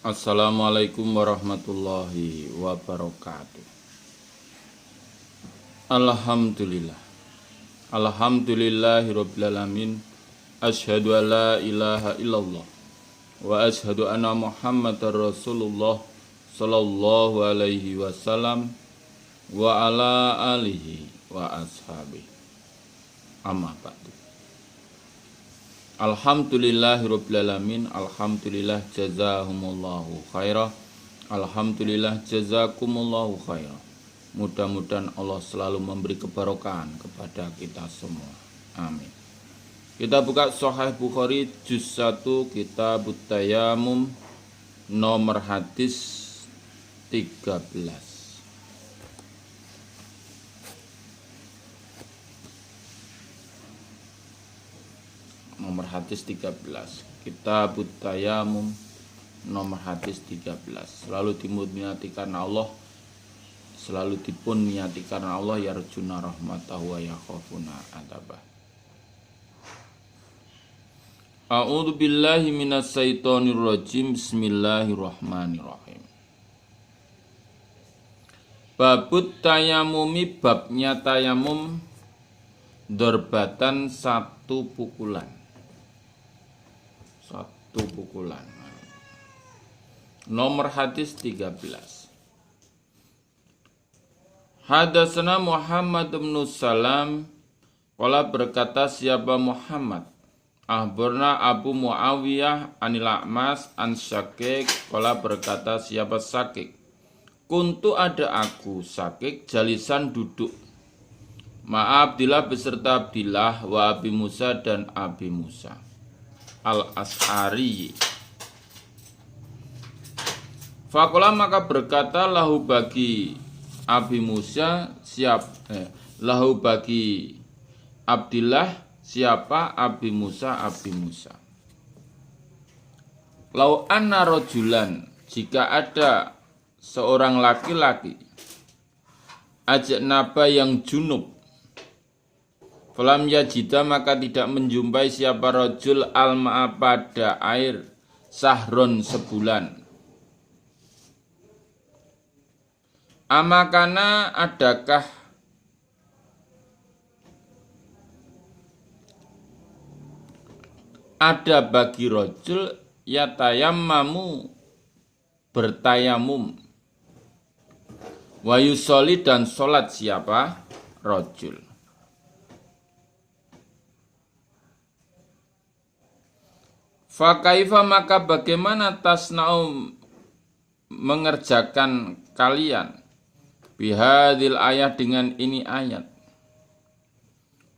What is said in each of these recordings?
Assalamualaikum warahmatullahi wabarakatuh. Alhamdulillah. Alhamdulillahirabbil alamin. Asyhadu an la ilaha illallah wa asyhadu anna Muhammadar Rasulullah sallallahu alaihi wasallam wa ala alihi wa ashabihi. Amma ba'du. Alhamdulillahirabbil alamin. Alhamdulillah jazahumullahu khairah. Alhamdulillah jazakumullahu khairah. Mudah-mudahan Allah selalu memberi keberkahan kepada kita semua. Amin. Kita buka Sahih Bukhari juz 1 Kitabut Tayammum nomor hadis 13. Nomor hadis 13. Kitabut Tayammum nomor hadis 13. Selalu dimuliakan karena Allah, selalu dipun niati karena Allah, yarjuna rahmatahu wa yakhafuna adzabah. A'udzu billahi minas syaitonir rajim. Bismillahirrahmanirrahim. Babut tayamumi, babnya tayamum, dorbatan, satu pukulan. Satu pukulan. Nomor hadis 13. Hadatsana Muhammad bin Salam qala berkata siapa Muhammad, akhbarna Abu Muawiyah anil A'mas an Syakik qala berkata siapa Syakik, kuntu ada aku Syakik jalisan duduk ma Abdillah beserta Abdillah wa Abi Musa dan Abi Musa al-As'ari. Faqala maka berkata lahu bagi Abi Musa lahu bagi Abdillah siapa Abi Musa. Lau anna rojulan, jika ada seorang laki-laki ajnaba yang junub, falam yajida maka tidak menjumpai siapa rojul alma'a pada air sahron sebulan. Amakana adakah ada bagi rojul yatayammamu bertayamum wa yusoli dan sholat siapa rojul. Fakaifa maka bagaimana tasna'um mengerjakan kalian bihadil ayat dengan ini ayat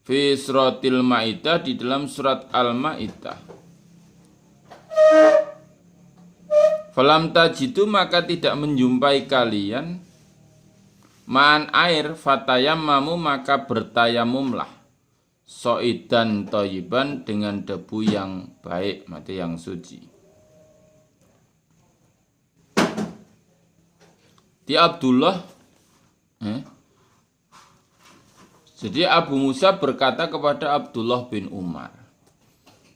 fi suratil Maidah di dalam surat Al-Maidah. Falam tajidu maka tidak menjumpai kalian ma'an air fatayammamu maka bertayamumlah so'idan thayyiban dengan debu yang baik, mati yang suci. Di Abdullah Jadi Abu Musa berkata kepada Abdullah bin Umar,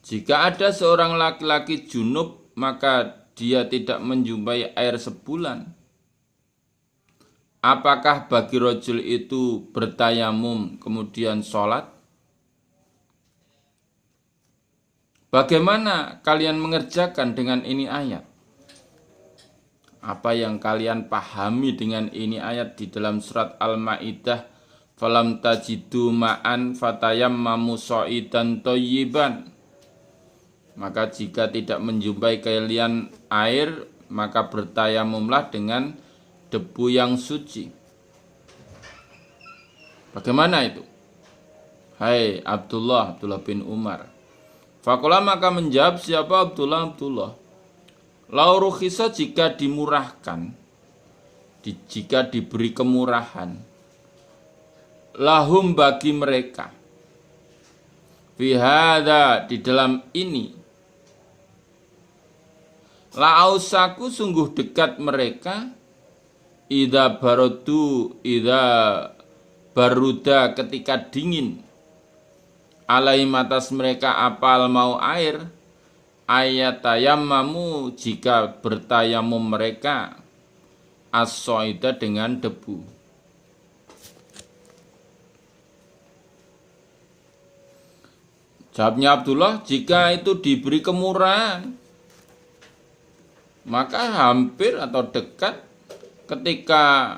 jika ada seorang laki-laki junub maka dia tidak menjumpai air sebulan, apakah bagi rojul itu bertayamum kemudian sholat? Bagaimana kalian mengerjakan dengan ini ayat? Apa yang kalian pahami dengan ini ayat di dalam surat Al-Maidah, falam tajidu ma'an fatayammamu sha'idan thayyiban. Maka jika tidak menjumpai kalian air, maka bertayamumlah dengan debu yang suci. Bagaimana itu? Hai Abdullah bin Umar. Faqala maka menjawab siapa Abdullah, lau rukhisa jika dimurahkan, jika diberi kemurahan, lahum bagi mereka, fi hadza di dalam ini, la'ausaku sungguh dekat mereka, idza baruda ketika dingin, alaihim atas mereka apal mau air, ayatayammamu jika bertayamum mereka as-soida dengan debu. Jawabnya Abdullah, jika itu diberi kemurahan, maka hampir atau dekat ketika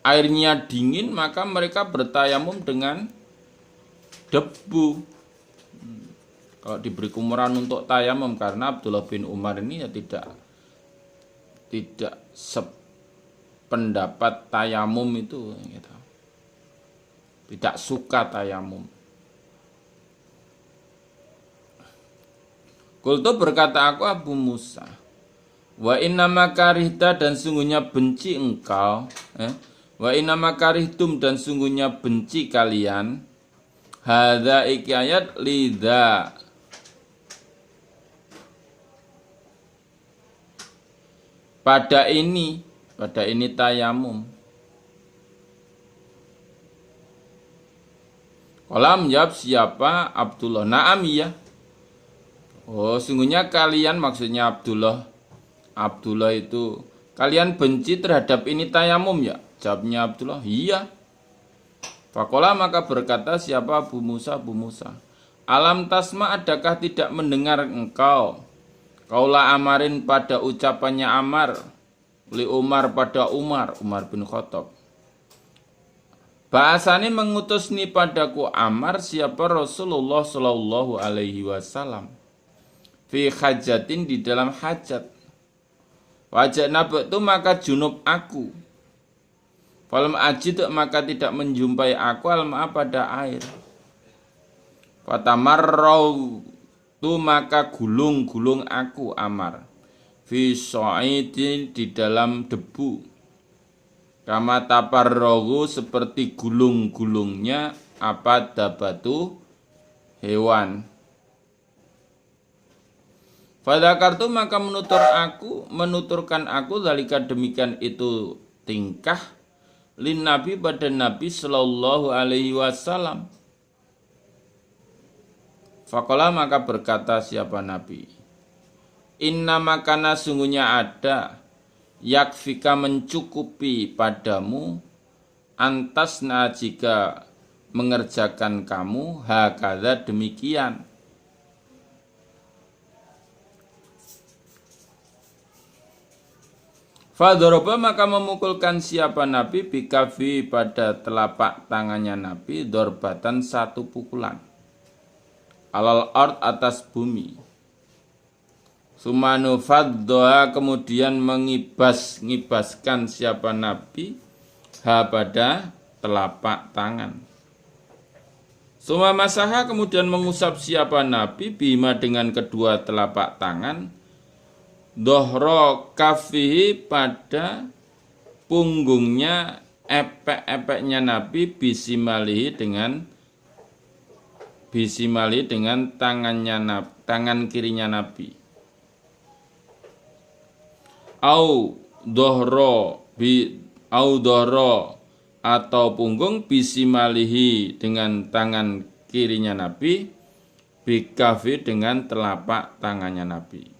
airnya dingin, maka mereka bertayamum dengan debu. Kalau diberi kemurahan untuk tayamum, karena Abdullah bin Umar ini ya tidak sependapat tayamum itu gitu. Tidak suka tayamum. Qultu berkata aku Abu Musa, wa inna makarihta dan sungguhnya benci engkau, wa inna makarihtum dan sungguhnya benci kalian, hadza iki ayat lidha, pada ini tayamum. Kolam jawab siapa? Abdullah. Naam ya. Oh, sungguhnya kalian, maksudnya Abdullah itu, kalian benci terhadap ini tayamum ya? Jawabnya Abdullah, iya. Fakola maka berkata siapa? Abu Musa. Alam tasma, adakah tidak mendengar engkau kaula Amarin pada ucapannya Amar, li Umar pada Umar bin Khattab. Bahasane mengutus ni padaku Amar siapa? Rasulullah Shallallahu Alaihi Wasallam. Fi hajatin di dalam hajat. Wajah nabatu maka junub aku. Falam ajid maka tidak menjumpai aku alma pada air. Fatamarrau tu maka gulung aku Amar. Fi so'idin di dalam debu. Kama taparrogu seperti gulungnya apa dabatu hewan. Fadzakartu maka menuturkan aku zalika demikian itu tingkah lin Nabi pada Nabi sallallahu alaihi wasallam. Faqala maka berkata siapa Nabi, inna makana sungguhnya ada yakfika mencukupi padamu antasna jika mengerjakan kamu hakadha demikian. Fadoroba maka memukulkan siapa Nabi bikafi pada telapak tangannya Nabi dorbatan satu pukulan alal ard atas bumi. Sumanu faddoha kemudian ngibaskan siapa Nabi ha pada telapak tangan. Suma masaha kemudian mengusap siapa Nabi bima dengan kedua telapak tangan. Dohro kafihi pada punggungnya epek-epeknya Nabi bisimalihi dengan tangan kirinya Nabi. Au dohro atau punggung bisimalihi dengan tangan kirinya Nabi, bikafi dengan telapak tangannya Nabi.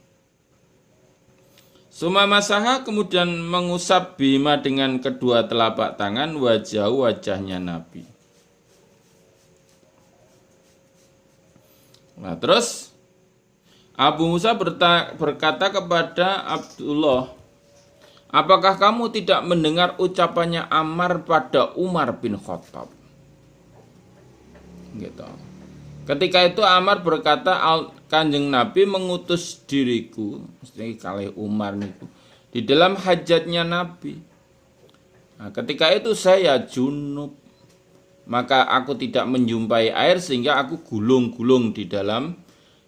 Suma masaha kemudian mengusap bima dengan kedua telapak tangan wajahnya Nabi. Nah terus Abu Musa berkata kepada Abdullah, apakah kamu tidak mendengar ucapannya Ammar pada Umar bin Khattab? Gitu. Ketika itu Ammar berkata, Kanjeng Nabi mengutus diriku, mesti kali Umar itu, di dalam hajatnya Nabi. Nah, ketika itu saya junub, maka aku tidak menjumpai air sehingga aku gulung-gulung di dalam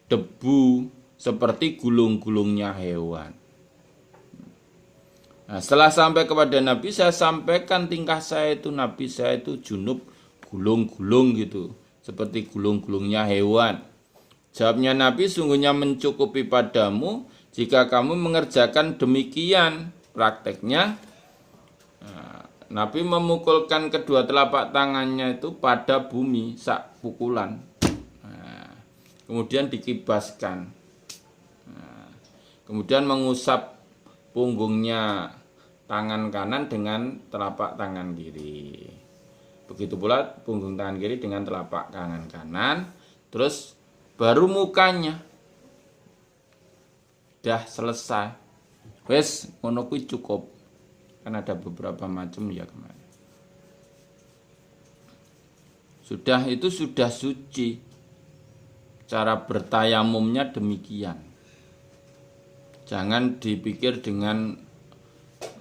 debu seperti gulung-gulungnya hewan. Nah, setelah sampai kepada Nabi, saya sampaikan tingkah saya itu, Nabi saya itu junub, gulung-gulung gitu, seperti gulung-gulungnya hewan. Jawabnya Nabi, sungguhnya mencukupi padamu jika kamu mengerjakan demikian. Prakteknya Nabi memukulkan kedua telapak tangannya itu pada bumi sak pukulan. Kemudian dikibaskan. Kemudian mengusap punggungnya tangan kanan dengan telapak tangan kiri. Begitu pula punggung tangan kiri dengan telapak tangan kanan. Terus baru mukanya. Dah selesai. Wes ngono kuwi cukup. Kan ada beberapa macam ya kemarin. Sudah itu sudah suci. Cara bertayamumnya demikian. Jangan dipikir dengan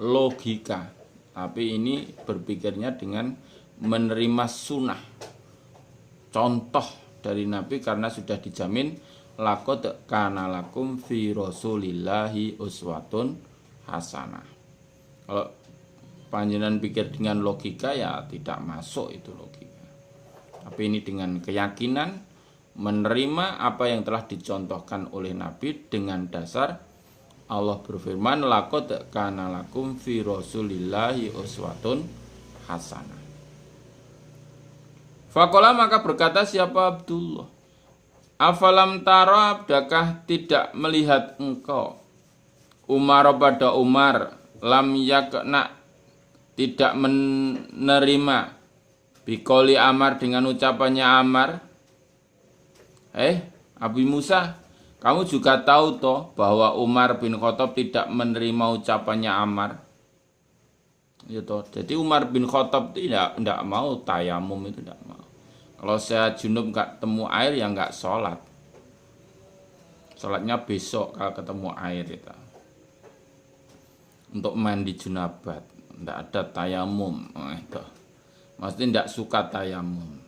logika, tapi ini berpikirnya dengan menerima sunnah, contoh dari Nabi, karena sudah dijamin laqad kana lakum fi rasulillahi uswatun hasanah. Kalau panjenengan pikir dengan logika ya tidak masuk itu logika, tapi ini dengan keyakinan menerima apa yang telah dicontohkan oleh Nabi dengan dasar Allah berfirman, laqad kana lakum fi rasulillahi uswatun hasanah. Faqala, maka berkata siapa Abdullah, afalam tara, apakah tidak melihat engkau, Umar pada Umar, lam yakna, tidak menerima, bikoli Amar, dengan ucapannya Amar. Abi Musa, kamu juga tahu toh bahwa Umar bin Khattab tidak menerima ucapannya Ammar. Ya toh. Jadi Umar bin Khattab tidak mau tayamum, itu tidak mau. Kalau saya junub nggak temu air ya nggak sholat. Sholatnya besok kalau ketemu air itu. Untuk mandi junabat, tidak ada tayamum. Itu. Maksudnya tidak suka tayamum.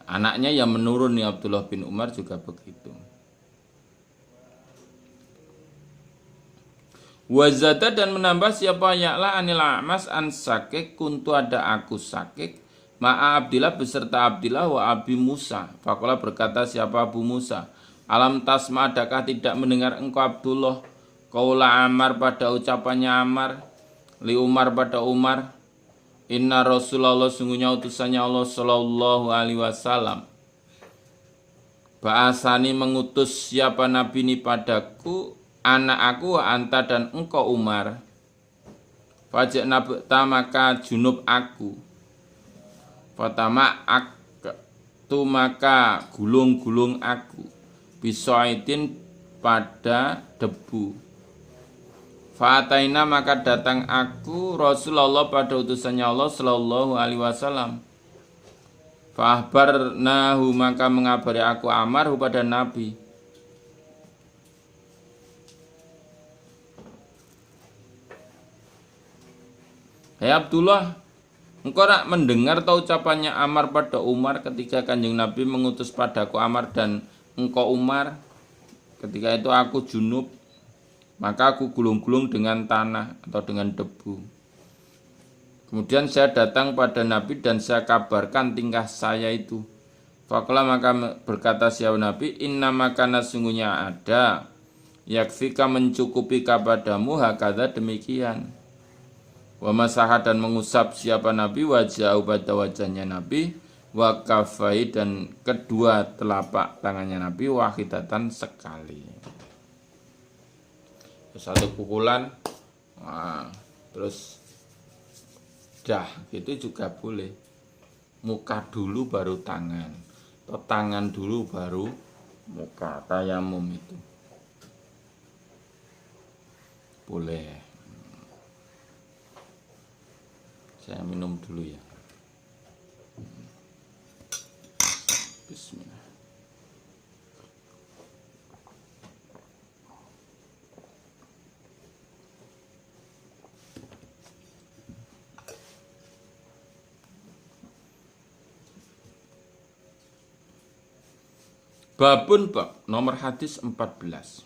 Anaknya yang menurun nih Abdullah bin Umar juga begitu. Wazada, dan menambah siapa Ya'la anil A'mas an Sakik, kuntu ada aku Sakik ma'a Abdillah beserta Abdillah wa Abi Musa. Faqala, berkata siapa Abu Musa, alam tasma, adakah tidak mendengar engkau Abdullah qaula Ammar, pada ucapannya Ammar, li Umar pada Umar, inna Rasulullah, sungguhnya utusannya Allah sallallahu alaihi wasallam, ba'asani, mengutus siapa nabi ini padaku, anak aku wa anta, dan engkau Umar, faj'na ba'ta, maka junub aku, fatama aktu, maka gulung-gulung aku, bisoitin, pada debu, fa'ataina, maka datang aku Rasulullah pada utusannya Allah sallallahu alaihi wasallam, fa'ahbarnahu, maka mengabari aku Ammar pada Nabi. Hai Abdullah, engkau nak mendengar tahu ucapannya Ammar pada Umar ketika Kanjeng Nabi mengutus padaku Ammar dan engkau Umar. Ketika itu aku junub, maka aku gulung-gulung dengan tanah atau dengan debu. Kemudian saya datang pada Nabi dan saya kabarkan tingkah saya itu. Faqala, maka berkata siapa Nabi, inna makana, sungguhnya ada, yakfika, mencukupi kepadamu, hakadha, demikian. Wa masaha, dan mengusap siapa Nabi wajah pada wajahnya Nabi, wa kafai, dan kedua telapak tangannya Nabi, wahidatan, sekali. Satu pukulan, terus dah gitu juga boleh. Muka dulu baru tangan, atau tangan dulu baru muka, tayamum itu boleh. Saya minum dulu ya. Bismillah. Babun bab nomor hadis 14.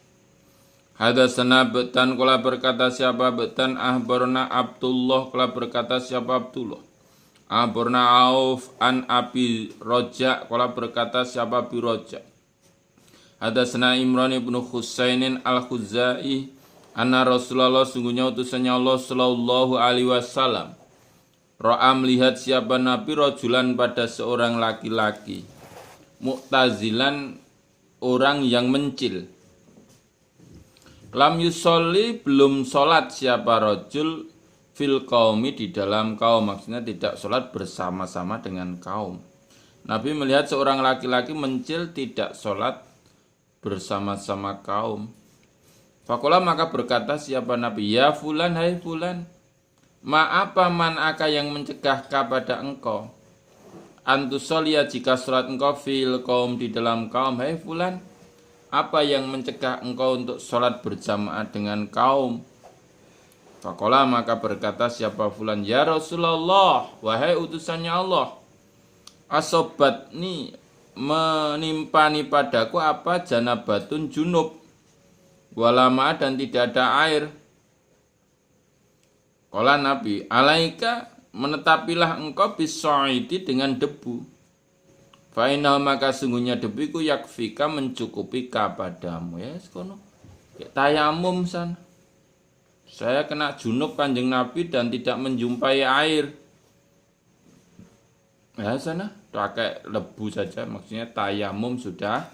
Hadatsana Batan, kala berkata siapa Batan, ahbarna Abdullah, kala berkata siapa Abdullah, ahbarna Auf an Abi Roja, kala berkata siapa Abi Roja. Hadatsana Imran ibnu Husainin al-Khuzai, anna Rasulullah, sungguhnya utusannya Allah sallallahu alaihi wasallam, ra'a, melihat siapa Nabi, rajulan, pada seorang laki-laki, mu'tazilan, orang yang mencil, Lam yusolli, belum sholat siapa rajul fil qaumi, di dalam kaum. Maksudnya tidak sholat bersama-sama dengan kaum. Nabi melihat seorang laki-laki mencil tidak sholat bersama-sama kaum. Fakola, maka berkata siapa Nabi, ya fulan, hai fulan, ma'apa man'aka, yang mencegah kepada engkau, antusolia, jika sholat engkau fil kaum, di dalam kaum. Hai fulan, apa yang mencegah engkau untuk sholat berjamaah dengan kaum? Fakola, maka berkata siapa fulan, ya Rasulullah, wahai utusannya Allah, asobatni, menimpani padaku apa, janabatun, junub, walama, dan tidak ada air. Kala Nabi, alaika, menetapilah engkau biso'idi, dengan debu. Fa'inau, maka sungguhnya debu iku yakfika, mencukupi kepadamu. Ya sekono, tayamum sana. Saya kena junub kanjeng Nabi dan tidak menjumpai air. Ya sana, pakai lebu saja, maksudnya tayamum sudah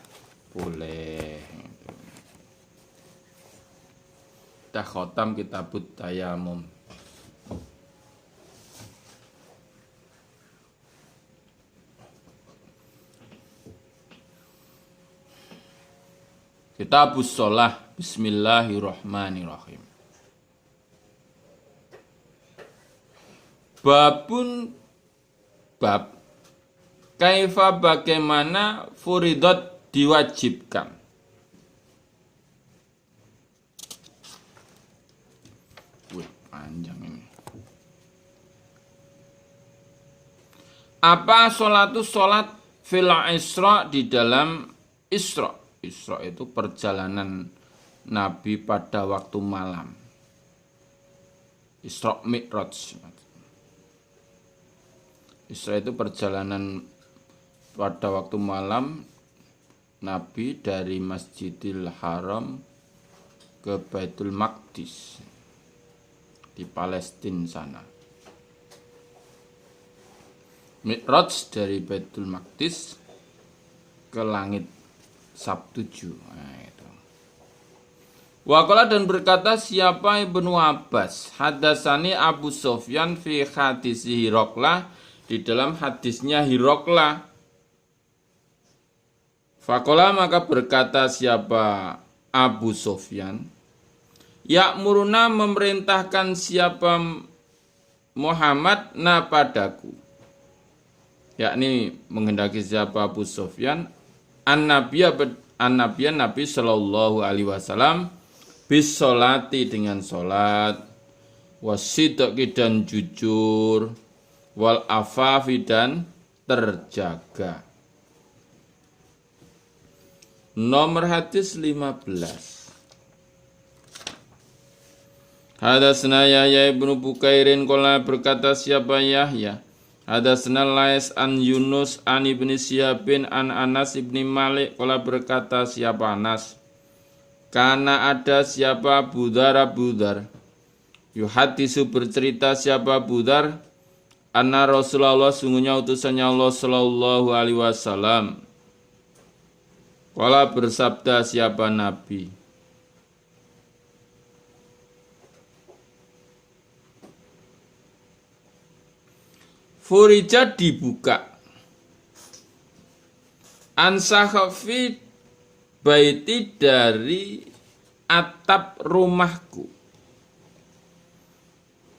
boleh. Kita khotam kitabut tayamum. Kitabus sholah. Bismillahirrahmanirrahim. Babun, bab, kaifa, bagaimana, furidot, diwajibkan. Wih, panjang ini. Apa sholatu, sholat fil isra, di dalam isra. Isra itu perjalanan Nabi pada waktu malam. Isra Mi'raj. Isra itu perjalanan pada waktu malam Nabi dari Masjidil Haram ke Baitul Maqdis di Palestina sana. Mi'raj dari Baitul Maqdis ke langit Sabtu 7. Nah, itu. Waqala, dan berkata siapa Ibnu Abbas, hadasani Abu Sufyan fi hadisi Hiroklah, di dalam hadisnya Hiroklah. Faqala, maka berkata siapa Abu Sufyan, ya'muruna, memerintahkan siapa Muhammad na padaku, yakni menghendaki siapa Abu Sufyan, Nabi Sallallahu Alaihi Wasallam, bis sholati, dengan sholat, wasidqi, dan jujur, wal afafi, dan terjaga. Nomor hadis 15. Hadatsana Yahya ibnu Bukairin, qala, berkata siapa Yahya, hadatsana Lais an Yunus an ibni Syihab an Anas ibni Malik, qala, berkata siapa Anas, karena ada siapa Budar, yuhadisu, bercerita siapa Budar, anna Rasulullah, sungguhnya utusannya Allah Sallallahu Alaihi Wasallam, qala, bersabda siapa Nabi, furija, dibuka, ansakhafi baiti, dari atap rumahku,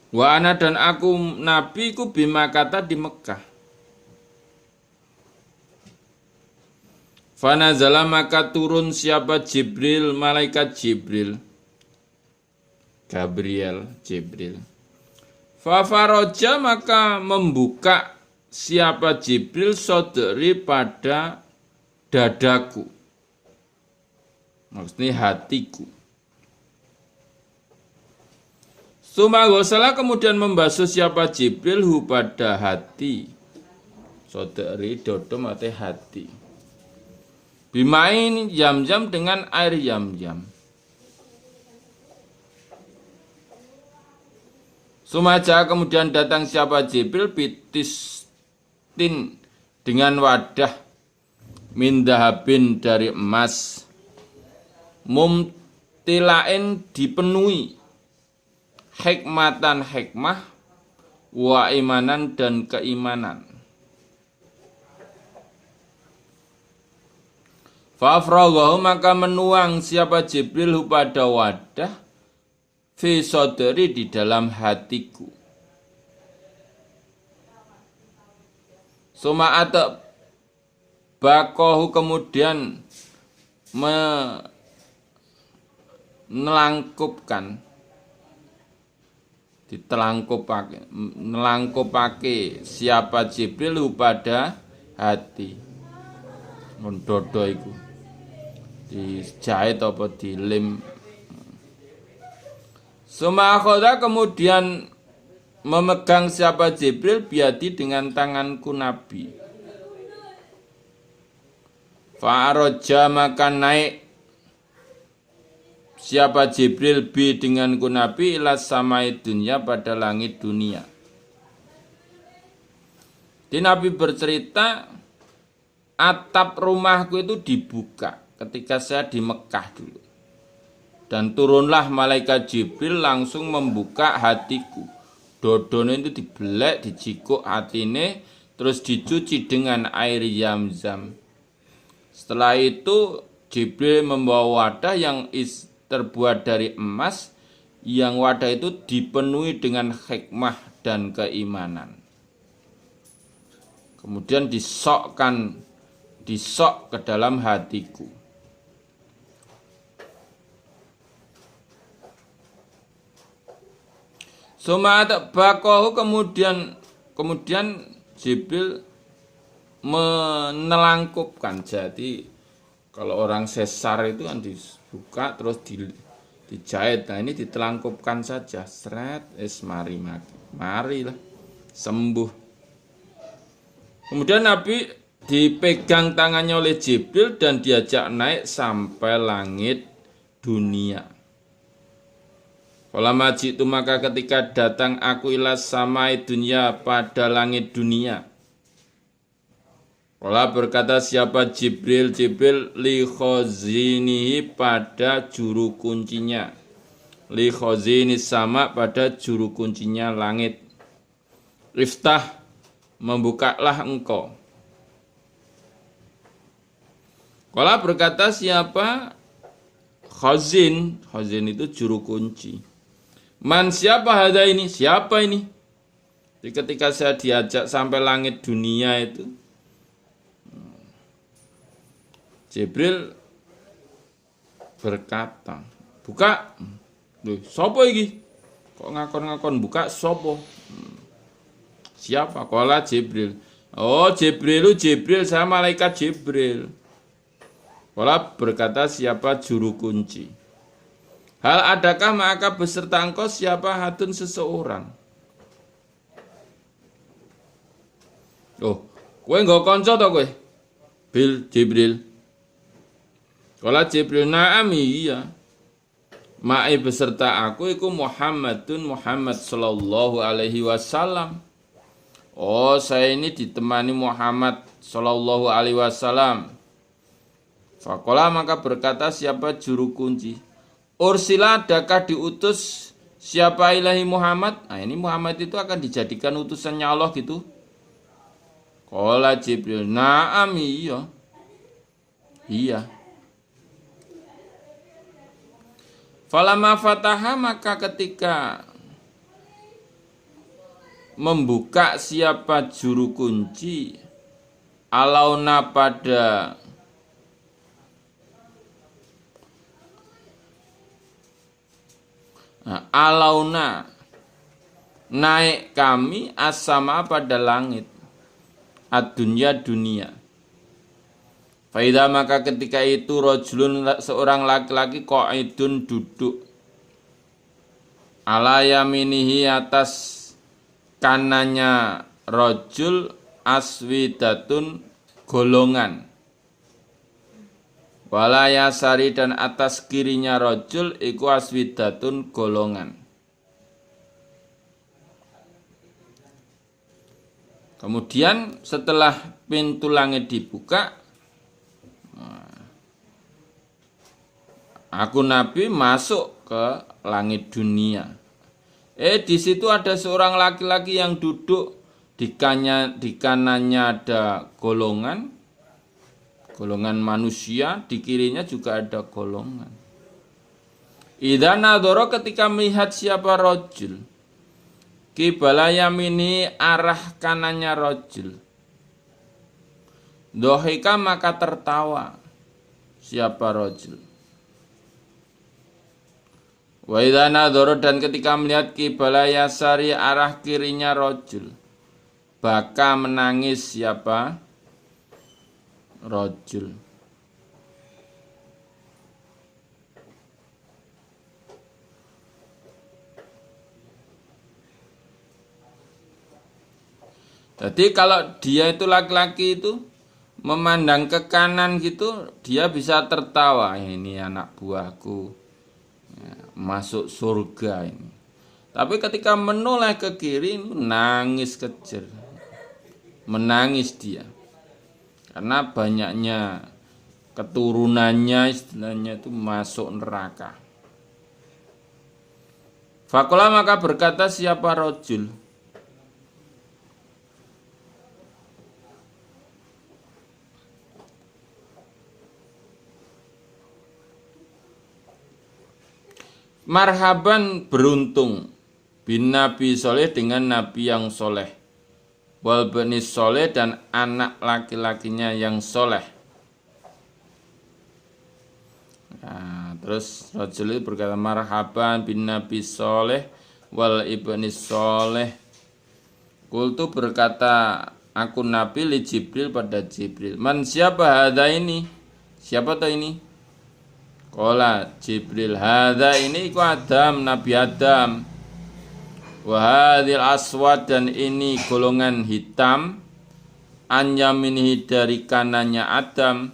wa ana, dan aku Nabi ku bimakata, di Mekah. Fanazala, maka turun siapa Jibril, malaikat Jibril, Jibril. Fafaroja, maka membuka siapa Jibril, sodri, pada dadaku, maksudnya hatiku. Sumagosala, kemudian membasuh siapa Jibril, hu, pada hati, sodri, dodom, atau hati, bimain Yamyam, dengan air Yamyam. Sumaja, kemudian datang siapa Jibril, bitistin, dengan wadah, min dahabin, dari emas, tilain dipenuhi hikmatan hikmah wa imanan dan keimanan. Fa'afraghahu maka menuang siapa Jibril pada wadah fi sodri di dalam hatiku. Suma atak bakohu kemudian nelangkupake siapa Jibril pada hati. Mendodo iku dijahit apa dilem. Suma akhoda kemudian memegang siapa Jibril biadi dengan tanganku Nabi. Fa'aroja maka naik siapa Jibril bi denganku Nabi ila samai dunia pada langit dunia. Di Nabi bercerita atap rumahku itu dibuka ketika saya di Mekah dulu. Dan turunlah malaikat Jibril langsung membuka hatiku. Dodone itu dibelek, dijikuk hatine, terus dicuci dengan air Zamzam. Setelah itu Jibril membawa wadah yang terbuat dari emas, yang wadah itu dipenuhi dengan hikmah dan keimanan. Kemudian disok ke dalam hatiku. Sumat bakohu kemudian Jibril menelangkupkan. Jadi kalau orang sesar itu kan dibuka terus dijahit. Nah ini ditelangkupkan saja. Seret, marilah sembuh. Kemudian Nabi dipegang tangannya oleh Jibril dan diajak naik sampai langit dunia. Falamma jitu maka ketika datang aku ila samai dunia pada langit dunia. Kala berkata siapa Jibril li khazinihi pada juru kuncinya. Li khazini sama pada juru kuncinya langit. Iftah membukalah engkau. Kala berkata siapa khazin itu juru kunci. Man siapa ada ini? Siapa ini? Jadi ketika saya diajak sampai langit dunia itu, Jibril berkata, buka. Sopo iki? Kok ngakon-ngakon buka sopo? Siapa? Kala Jibril. Oh Jibril, saya malaikat Jibril. Kala berkata siapa juru kunci. Hal adakah maka beserta engkau siapa hatun seseorang? Oh, kowe nggo kanca to kowe? Jibril. Kala Jibril na'am iya. Ma'i beserta aku iku Muhammad sallallahu alaihi wasallam. Oh, saya ini ditemani Muhammad sallallahu alaihi wasallam. Faqala maka berkata siapa juru kunci? Ursila adakah diutus siapa ilahi Muhammad? Nah ini Muhammad itu akan dijadikan utusannya Allah gitu. Qala Jibril, na'am iya. Iya. Falamma fataha maka ketika membuka siapa juru kunci alauna pada alauna naik kami asama pada langit ad-dunya dunia. Faida maka ketika itu rajulun seorang laki-laki qaidun duduk ala yaminihi atas kanannya rajul aswidatun golongan. Wala yasari dan atas kirinya rajul iku aswidatun golongan. Kemudian setelah pintu langit dibuka, Aku Nabi masuk ke langit dunia. Di situ ada seorang laki-laki yang duduk di kanannya ada golongan manusia, di kirinya juga ada golongan. Idza nadhara ketika melihat siapa rajul, qibala yamini arah kanannya rajul. Dohika maka tertawa siapa rajul. Wa idza nadhara dan ketika melihat qibala yasari arah kirinya rajul, baka menangis siapa rajul. Jadi kalau dia itu laki-laki itu memandang ke kanan gitu, dia bisa tertawa, ini anak buahku ya, masuk surga ini. Tapi ketika menoleh ke kiri, nangis kejer, menangis dia. Karena banyaknya keturunannya istilahnya itu masuk neraka. Fakola maka berkata siapa rojul, marhaban beruntung bin Nabi soleh dengan Nabi yang soleh, wal benis soleh dan anak laki-lakinya yang soleh. Nah, terus Rajul itu berkata marhaban bin Nabi soleh wal ibnis soleh. Kultu berkata aku Nabi li Jibril pada Jibril, man siapa hada ini? Siapa tuh ini? Qala Jibril hada ini iku Adam, Nabi Adam. Wahadil aswad dan ini golongan hitam, an yaminihi dari kanannya Adam,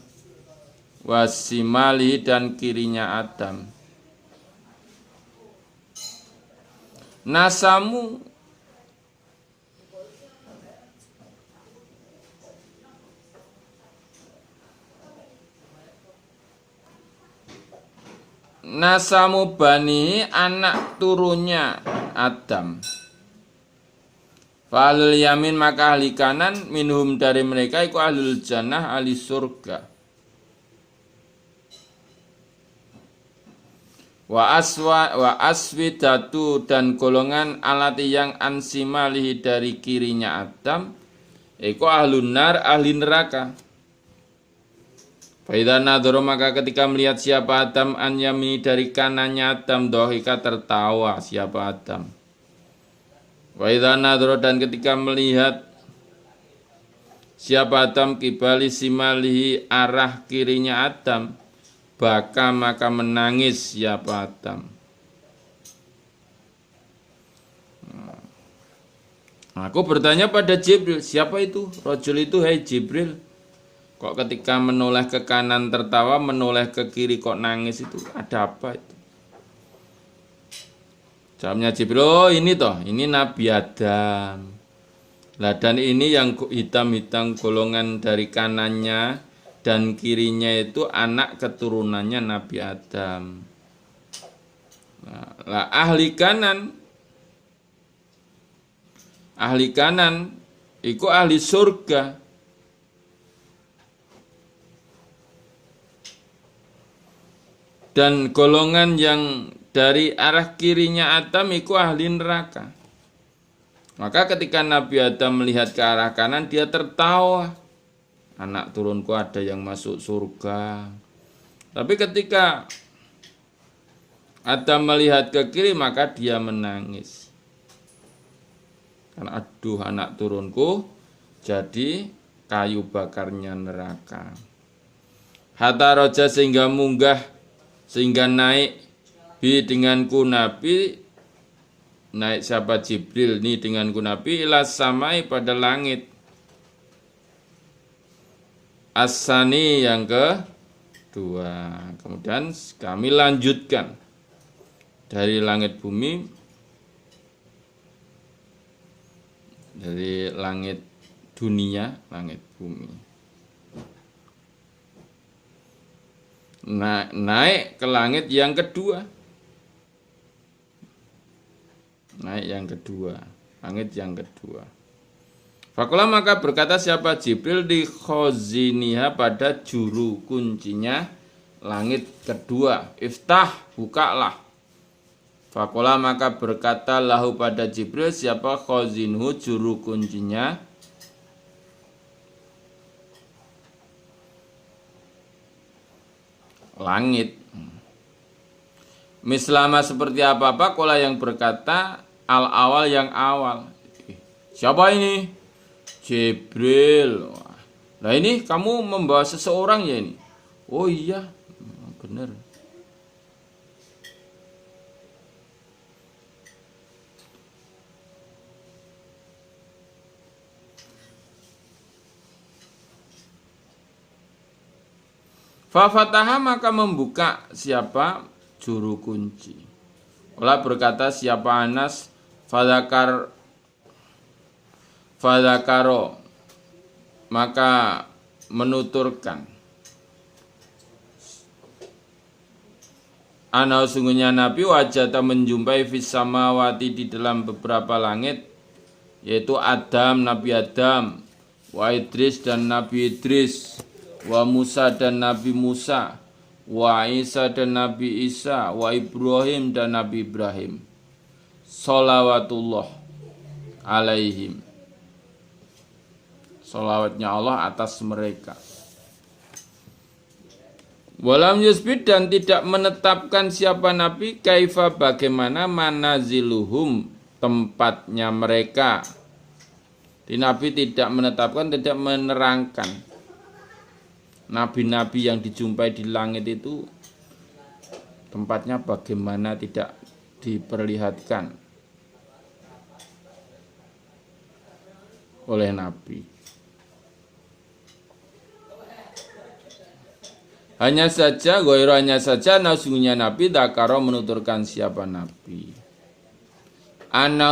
wasimali dan kirinya Adam. Nasamu bani anak turunnya Adam. Fa'alul yamin maka ahli kanan minhum dari mereka iku ahlul jannah ahli surga. Wa aswidatu dan golongan alati yang ansimalihi dari kirinya Adam iku ahlun nar ahli neraka. Faidah nadhara maka ketika melihat siapa Adam an yamini dari kanannya Adam dohika tertawa siapa Adam. Faidah nadhara dan ketika melihat siapa Adam kibali simalihi arah kirinya Adam baka maka menangis siapa Adam. Aku bertanya pada Jibril, siapa itu? Rajul itu, hai Jibril. Kok ketika menoleh ke kanan tertawa, menoleh ke kiri kok nangis itu? Ada apa itu? Jawabnya Jibril, oh ini toh, ini Nabi Adam. Lah dan ini yang hitam-hitam golongan dari kanannya dan kirinya itu anak keturunannya Nabi Adam. Lah ahli kanan itu ahli surga. Dan golongan yang dari arah kirinya Adam itu ahli neraka. Maka ketika Nabi Adam melihat ke arah kanan dia tertawa. Anak turunku ada yang masuk surga. Tapi ketika Adam melihat ke kiri maka dia menangis. Karena aduh anak turunku jadi kayu bakarnya neraka. Hatta roja sehingga munggah sehingga naik bi denganku Nabi, naik sahabat Jibril ini denganku Nabi ilas samai pada langit asani yang kedua. Kemudian kami lanjutkan dari langit bumi, dari langit dunia, langit bumi. naik ke langit yang kedua. Naik yang kedua, langit yang kedua. Fakola maka berkata siapa Jibril di khaziniha pada juru kuncinya langit kedua. Iftah, bukalah. Fakola maka berkata lahu pada Jibril siapa khazinhu juru kuncinya. Langit. Mislama seperti apa-apa kola yang berkata al-awal yang awal. Siapa ini? Jibril. Nah ini kamu membawa seseorang ya ini? Oh iya, benar. Fafataha maka membuka siapa? Juru kunci. Allah berkata siapa Anas? Fadakaro maka menuturkan ana sungguhnya Nabi wajata menjumpai fis samawati di dalam beberapa langit yaitu Adam, Nabi Adam, wa Idris dan Nabi Idris, wa Musa dan Nabi Musa, wa Isa dan Nabi Isa, wa Ibrahim dan Nabi Ibrahim. Sholawatullah alaihim. Sholawatnya Allah atas mereka. Walam yusbid dan tidak menetapkan siapa Nabi kaifa bagaimana manaziluhum tempatnya mereka. Di Nabi tidak menetapkan, tidak menerangkan. Nabi-nabi yang dijumpai di langit itu tempatnya bagaimana tidak diperlihatkan oleh Nabi. Hanya saja, hanya saja, sungguhnya Nabi dakaro menuturkan siapa Nabi.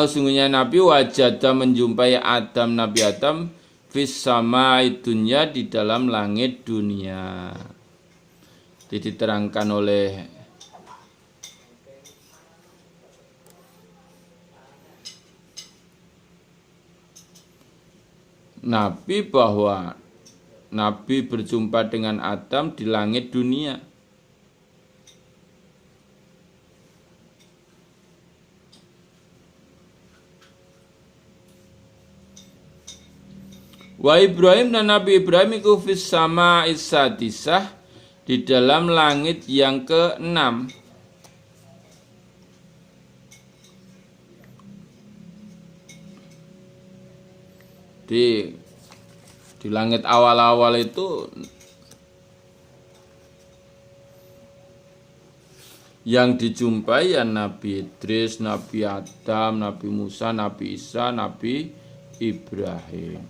Sungguhnya Nabi wajada menjumpai Adam, Nabi Adam, fis samai dunya di dalam langit dunia. Diterangkan oleh Nabi bahwa Nabi berjumpa dengan Adam di langit dunia. Wa Ibrahim dan Nabi Ibrahim iku fis sama isadisah di dalam langit yang ke-6. Di langit awal-awal itu yang dijumpai ya Nabi Idris, Nabi Adam, Nabi Musa, Nabi Isa, Nabi Ibrahim.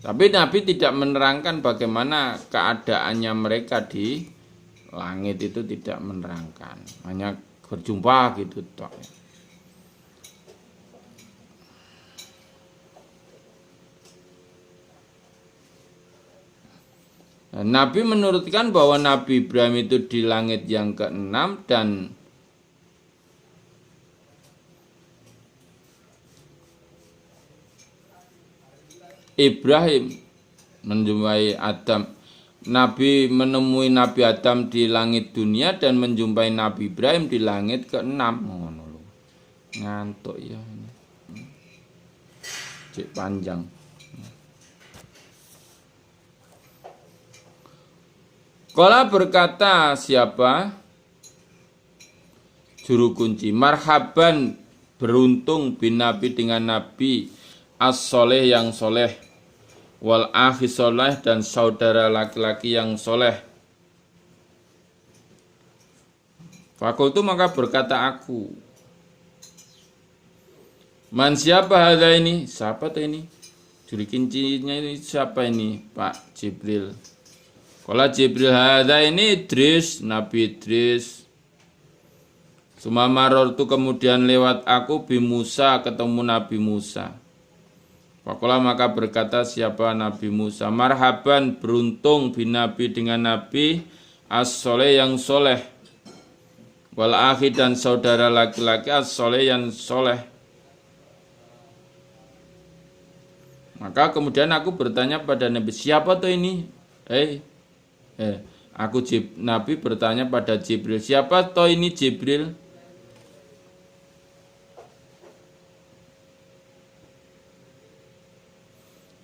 Tapi Nabi tidak menerangkan bagaimana keadaannya mereka di langit, itu tidak menerangkan, hanya berjumpa gitu toh. Nabi menurutkan bahwa Nabi Ibrahim itu di langit yang ke-6 dan Ibrahim menjumpai Adam. Nabi menemui Nabi Adam di langit dunia dan menjumpai Nabi Ibrahim di langit ke-6. Ngantuk ya ini. Cek panjang. Kala berkata siapa? Juru kunci. Marhaban, beruntung bin Nabi dengan Nabi as-soleh yang soleh, wal akhi soleh dan saudara laki-laki yang soleh. Fakultu maka berkata aku, man siapa hadza ini? Siapa tuh ini? Juru kuncinya ini siapa ini? Pak Jibril. Kala Jibril hadza ini Idris, Nabi Idris. Sumamaror tu kemudian lewat aku bi Musa, ketemu Nabi Musa. Faqala maka berkata siapa Nabi Musa, marhaban, beruntung binabi dengan Nabi as-soleh yang soleh, wal akhi dan saudara laki-laki as-soleh yang soleh. Maka kemudian aku bertanya pada Nabi, siapa tuh ini? Nabi bertanya pada Jibril, siapa toh ini Jibril?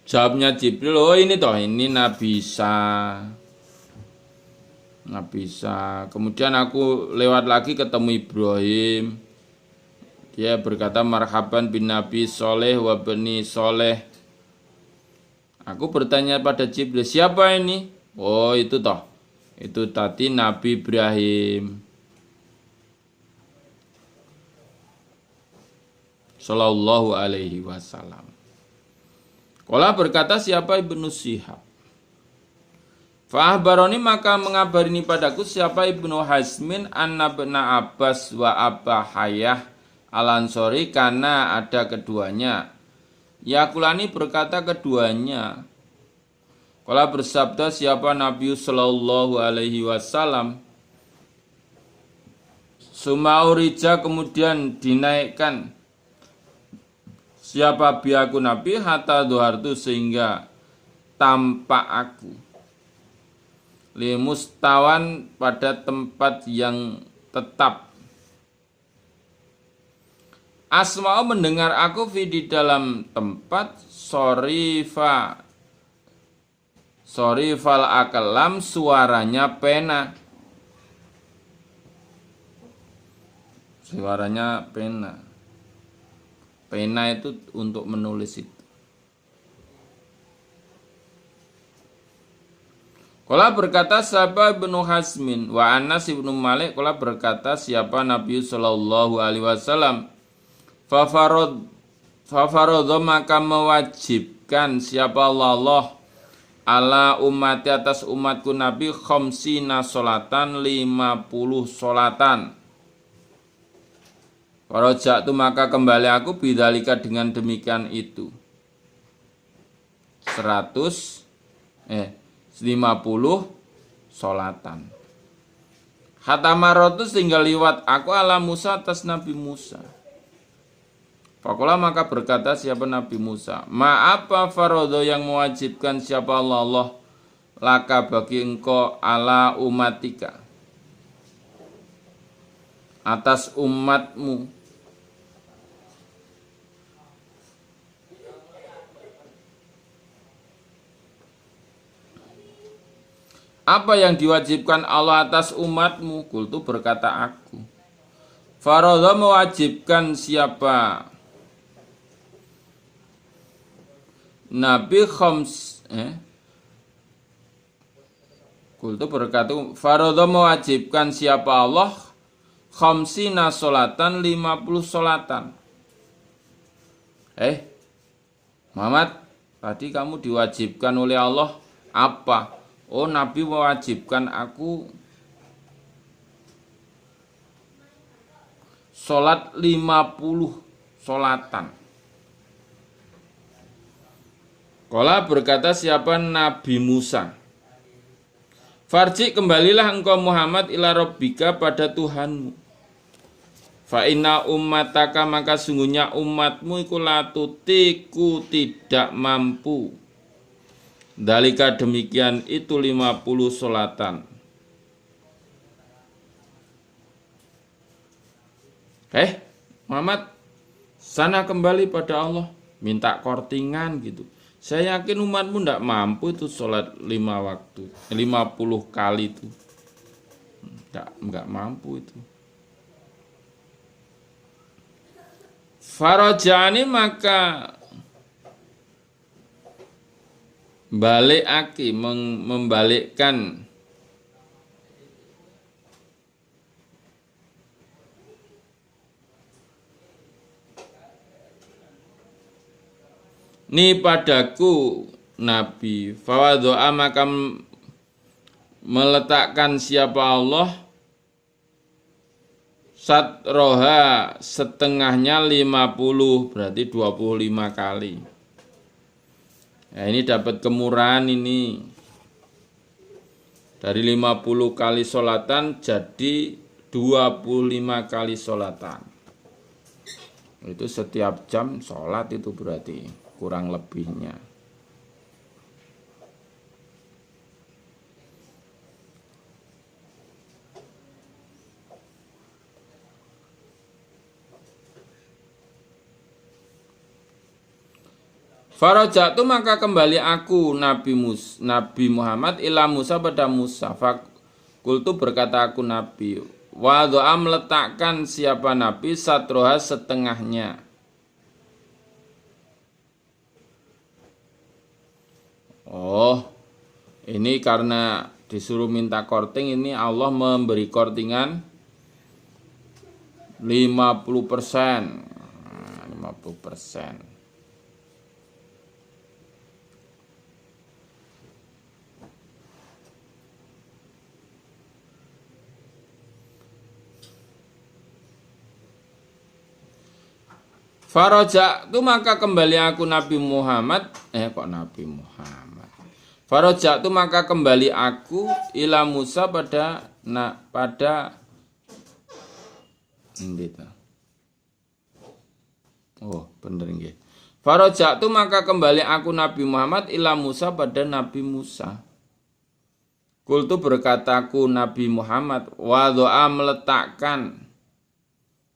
Jawabnya Jibril, oh ini toh, ini Nabi Isa. Nabi Isa. Kemudian aku lewat lagi ketemu Ibrahim. Dia berkata, marhaban bin Nabi Soleh wa bani Soleh. Aku bertanya pada Jibril, siapa ini? Oh itu toh, itu tadi Nabi Ibrahim Sallallahu alaihi wasallam. Qala berkata siapa Ibnu Syihab. Fa'ahbaroni maka mengabarini padaku siapa Ibnu Hazmin anna bna Abbas wa Abba Hayah al-Ansori, karena ada keduanya. Yakulani berkata keduanya. Qala bersabda siapa Nabi sallallahu alaihi wasallam. Sumaurija kemudian dinaikkan siapa biaku Nabi hatta duhartu sehingga tampak aku limustawan pada tempat yang tetap. Asma'u mendengar aku di dalam tempat sorifal akalam, suaranya pena. Suaranya pena. Pena itu untuk menulis itu. Qala berkata siapa Ibnu Hazmin wa Anas ibnu Malik. Qala berkata siapa Nabi sallallahu alaihi wasallam. Fafarodho maka mewajibkan siapa Allah ala umati atas umatku Nabi khamsina solatan 50 solatan. Warojak tu maka kembali aku bidzalika dengan demikian itu 50 solatan. Hatamarotu sehingga liwat aku ala Musa atas Nabi Musa. Faqala maka berkata siapa Nabi Musa, apa farodho yang mewajibkan siapa Allah laka bagi engkau ala umatika atas umatmu. Apa yang diwajibkan Allah atas umatmu? Kultu berkata aku. Farodho mewajibkan siapa Nabi Kultu berkata farodho mewajibkan siapa Allah khamsina solatan 50 solatan. Muhammad, tadi kamu diwajibkan oleh Allah apa? Oh, Nabi mewajibkan aku sholat 50 sholatan. Qala berkata siapa Nabi Musa. Farji kembalilah engkau Muhammad ila rabbika pada Tuhanmu. Fa inna ummataka maka sungguhnya umatmu iku latutiku tidak mampu. Dalika demikian itu 50 sholatan. Muhammad, sana kembali pada Allah, minta kortingan gitu. Saya yakin umatmu tidak mampu itu sholat 50 kali itu. Enggak mampu itu. Farajani maka membalikkan ni padaku Nabi. Fawadho'a maka meletakkan siapa Allah satroha setengahnya 50, berarti 25 kali. Nah, ini dapat kemurahan ini. Dari 50 kali sholatan jadi 25 kali sholatan. Itu setiap jam sholat itu berarti kurang lebihnya. Farajatu maka kembali aku Nabi Muhammad ila Musa pada Musa. Fakultu berkata aku Nabi. Wa doa meletakkan siapa Nabi satroha setengahnya. Oh, ini karena disuruh minta korting, ini Allah memberi kortingan 50%. 50%. Farojak itu maka kembali aku Nabi Muhammad. Farojak itu maka kembali aku ila Musa pada oh bener nggih. Farojak itu maka kembali aku Nabi Muhammad ila Musa pada Nabi Musa. Kultu berkataku Nabi Muhammad wa doa meletakkan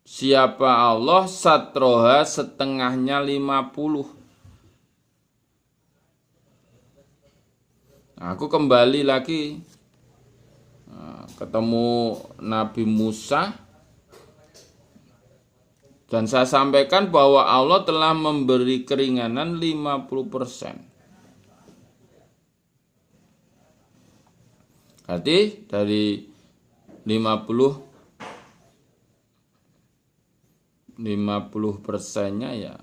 siapa Allah satroha setengahnya 50. Nah, aku kembali lagi ketemu Nabi Musa dan saya sampaikan bahwa Allah telah memberi keringanan 50%. Berarti dari 50%-nya ya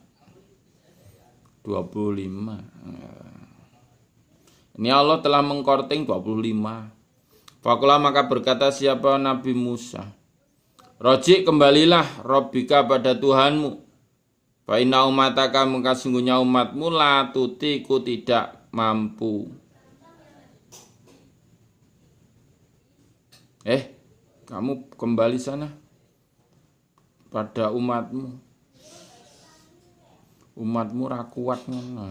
25. Ini Allah telah mengkorting 25. Fakulah maka berkata siapa Nabi Musa, Roji kembalilah Robbika pada Tuhanmu. Fa inna umataka maka sungguhnya umatmu la tutiku tidak mampu. Kamu kembali sana pada umatmu. Umatmu ra kuat ngono.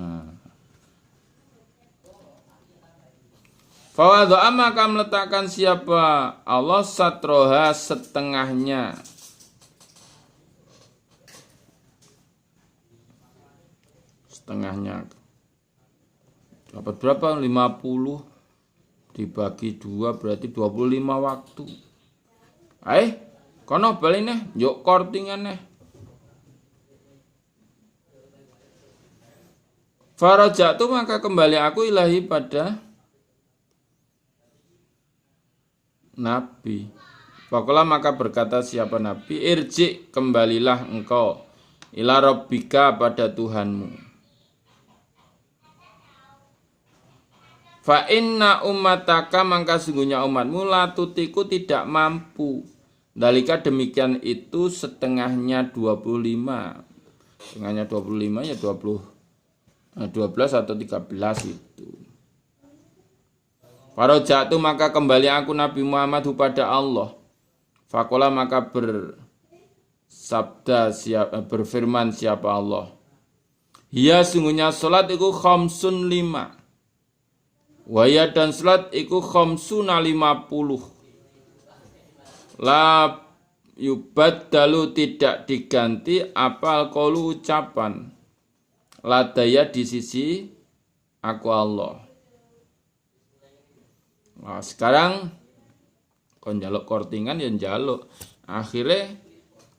Fawadha maka meletakkan siapa Allah satroha setengahnya. Setengahnya. Dapat berapa? 50 dibagi 2 berarti 25 waktu. Kono bali neh, yuk kortingan neh. Farajatu maka kembali aku ilahi pada Nabi. Fakulah maka berkata siapa Nabi, irji kembalilah engkau ila Rabbika pada Tuhanmu. Fa inna ummataka maka sungguhnya umatmu la tutiku tidak mampu. Dalika demikian itu setengahnya 25. Setengahnya 25 ya 12 atau 13 itu. Farojatu maka kembali aku Nabi Muhammad kepada Allah. Fakola maka berfirman siapa Allah. Hiya sungguhnya salat iku khamsun 5. Waya dan salat iku khamsuna 50. La yubaddalu tidak diganti apal qaulu ucapan. Ladaya di sisi aku Allah. Nah, sekarang kon njaluk kortingan ya njaluk. Akhirnya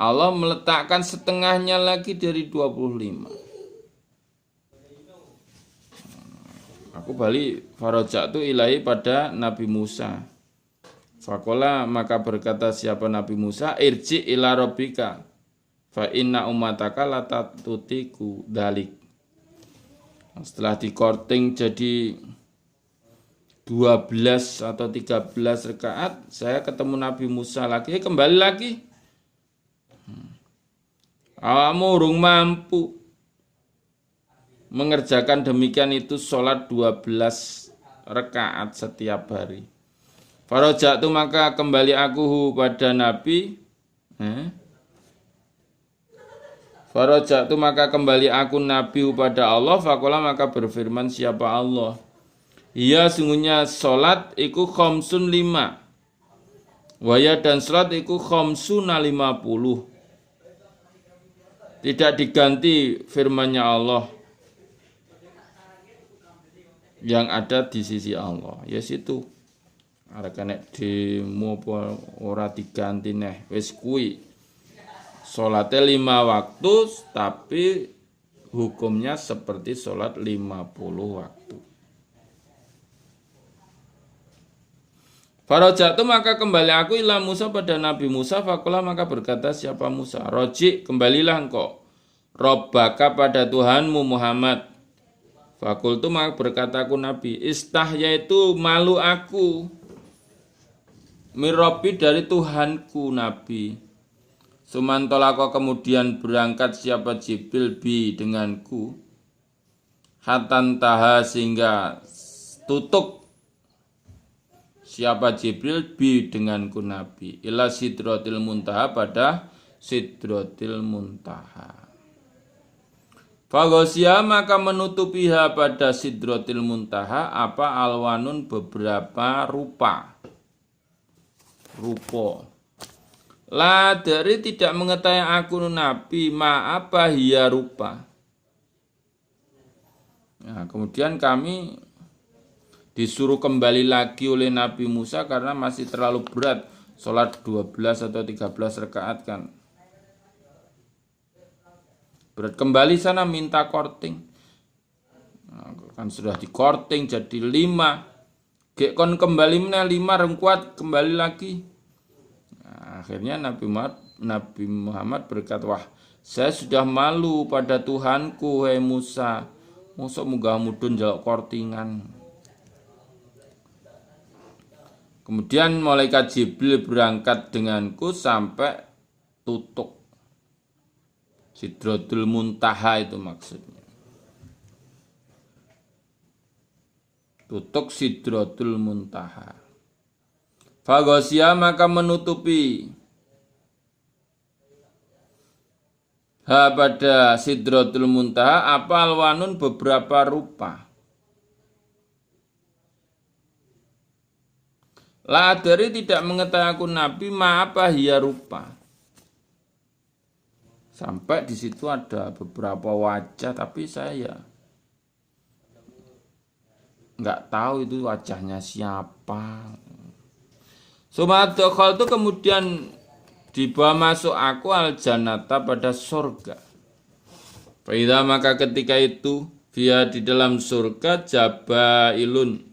Allah meletakkan setengahnya lagi dari 25. Aku balik farajatu ilahi pada Nabi Musa. Fakola maka berkata siapa Nabi Musa, irji ila rabbika fa inna ummataka latatutiku dalik. Setelah dikorting jadi 12 atau 13 rakaat, saya ketemu Nabi Musa lagi, kembali lagi. Awakmu urung mampu. mengerjakan demikian itu sholat 12 rakaat setiap hari. Faraja'tu maka kembali aku pada Nabi. Faraja'tu maka kembali aku Nabi pada Allah. Faqala maka berfirman siapa Allah. Iya sungguhnya sholat iku khamsun 5. Waya dan sholat iku khamsuna 50. Tidak diganti firmannya Allah yang ada di sisi Allah. Yes itu. Arek nek demo apa ora diganti neh wis kuwi. Salate 5 waktu tapi hukumnya seperti salat 50 waktu. Farajatu maka kembali aku ila Musa pada Nabi Musa. Faqala maka berkata siapa Musa, Roji kembalilah engkau Rabbaka pada Tuhanmu Muhammad. Fakultu maka berkata aku Nabi, istahya itu malu aku Mirobi dari Tuhanku Nabi. Sumantolako kemudian berangkat siapa Jibril bi denganku. Hatan taha sehingga tutup siapa Jibril bi denganku Nabi. Ila sidratil muntaha pada sidratil muntaha. Fagosia maka menutupiha pada sidratil muntaha apa alwanun beberapa rupa. La dari tidak mengetahui aku Nabi ma apa hiya rupa. Nah, kemudian kami disuruh kembali lagi oleh Nabi Musa karena masih terlalu berat sholat 12 atau 13 rakaat kan. Berat kembali sana minta korting. Nah, kan sudah di korting jadi 5. Gek kon kembali meneh 5 reng kuat kembali lagi. Nah, akhirnya Nabi Muhammad berkata, wah saya sudah malu pada Tuhanku hai Musa. Musa munggah mudun jaluk kortingan. Kemudian malaikat Jibril berangkat denganku sampai tutup Sidratul Muntaha itu maksudnya. Tutuk Sidratul Muntaha. Fagosia maka menutupi ha pada Sidratul Muntaha apa alwanun beberapa rupa. La dari tidak mengetahui aku Nabi ma apa hiya rupa. Sampai di situ ada beberapa wajah tapi saya nggak tahu itu wajahnya siapa. Sumadokol itu kemudian dibawa masuk aku al jannata pada surga. Faida maka ketika itu dia di dalam surga jabailun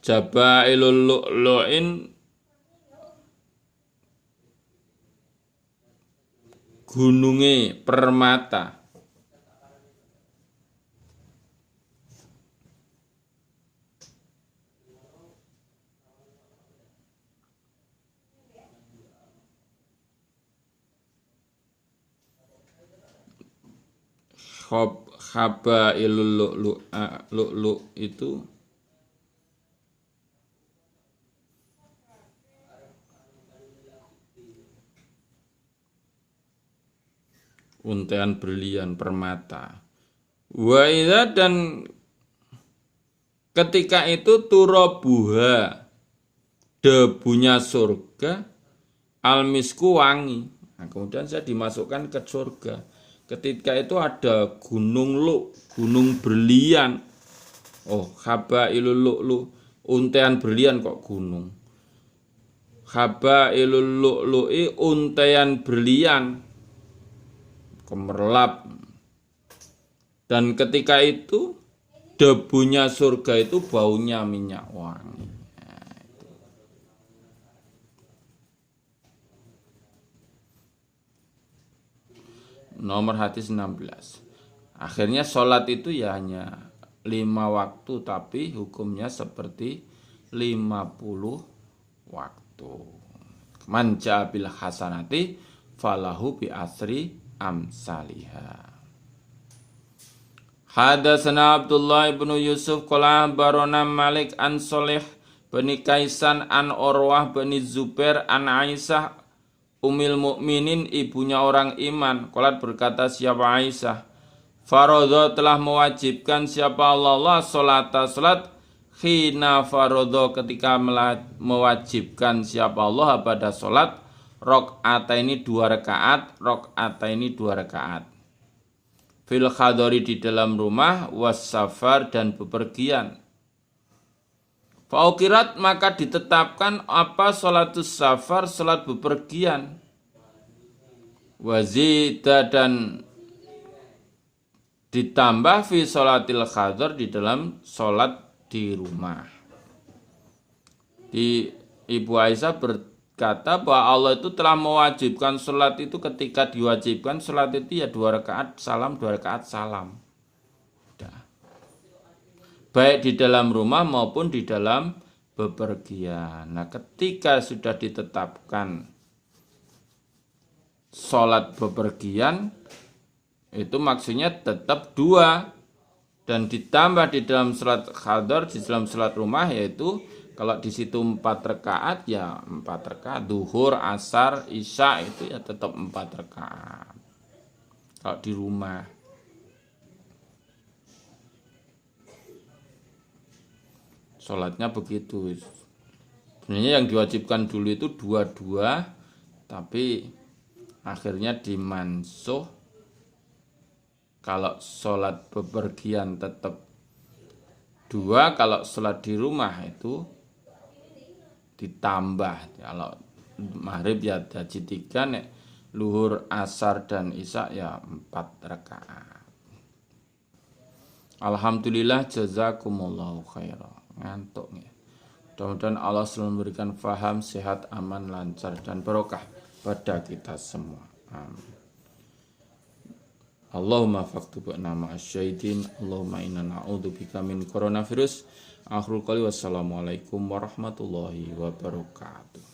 lu'lu'in gununge permata. Khabailul lu'lu' itu untean berlian permata. Wa idza dan ketika itu turabuha debunya surga almisku wangi. Nah, kemudian saya dimasukkan ke surga. Ketika itu ada gunung gunung berlian. Oh, khabailul lu'lu, untean berlian kok gunung. Khabailul lu'lu'i untean berlian kemerlap. Dan ketika itu debunya surga itu baunya minyak wangi. Nomor hadis 16. Akhirnya sholat itu ya hanya 5 waktu tapi hukumnya seperti 50 waktu. Man ja'a bil hasanati falahu bi asri amsaliha. Hadatsana Abdullah ibnu Yusuf qala barona Malik an Sholih bin Kaisan an Urwah bin Zubair an Aisyah Ummul Mukminin, ibunya orang iman. Qalat, berkata siapa Aisyah, faradha telah mewajibkan siapa Allah salata salat, khina faradha ketika mewajibkan siapa Allah pada salat, rakaataini 2 rakaat, rakaataini 2 rakaat. Fil khadari di dalam rumah, was safar dan bepergian. Faukirat maka ditetapkan apa sholatus safar, sholat bepergian. Wazida dan ditambah fi sholatil khadar di dalam sholat di rumah. Ibu Aisyah berkata bahwa Allah itu telah mewajibkan sholat itu, ketika diwajibkan sholat itu ya 2 rakaat salam, 2 rakaat salam. Baik di dalam rumah maupun di dalam bepergian. Nah, ketika sudah ditetapkan sholat bepergian, itu maksudnya tetap 2 dan ditambah di dalam sholat khadar, di dalam sholat rumah, yaitu kalau di situ 4 rakaat ya 4 rakaat, duhur, asar, isya itu ya tetap 4 rakaat kalau di rumah. Sholatnya begitu. Sebenarnya yang diwajibkan dulu itu 2-2, tapi akhirnya dimansuh. Kalau sholat bepergian tetap 2, kalau sholat di rumah itu ditambah. Kalau maghrib ya jadi 3, nek luhur, asar dan isya ya 4 rakaat. Alhamdulillah, jazakumullahu khairan. Ngantuk ya. Mudah-mudahan Allah selalu memberikan faham, sehat, aman, lancar dan barokah pada kita semua. Amin. Allahumma faktubna ma'asyaitin. Allahumma inna na'udzubika min coronavirus. Akhirul qali wassalamualaikum warahmatullahi wabarakatuh.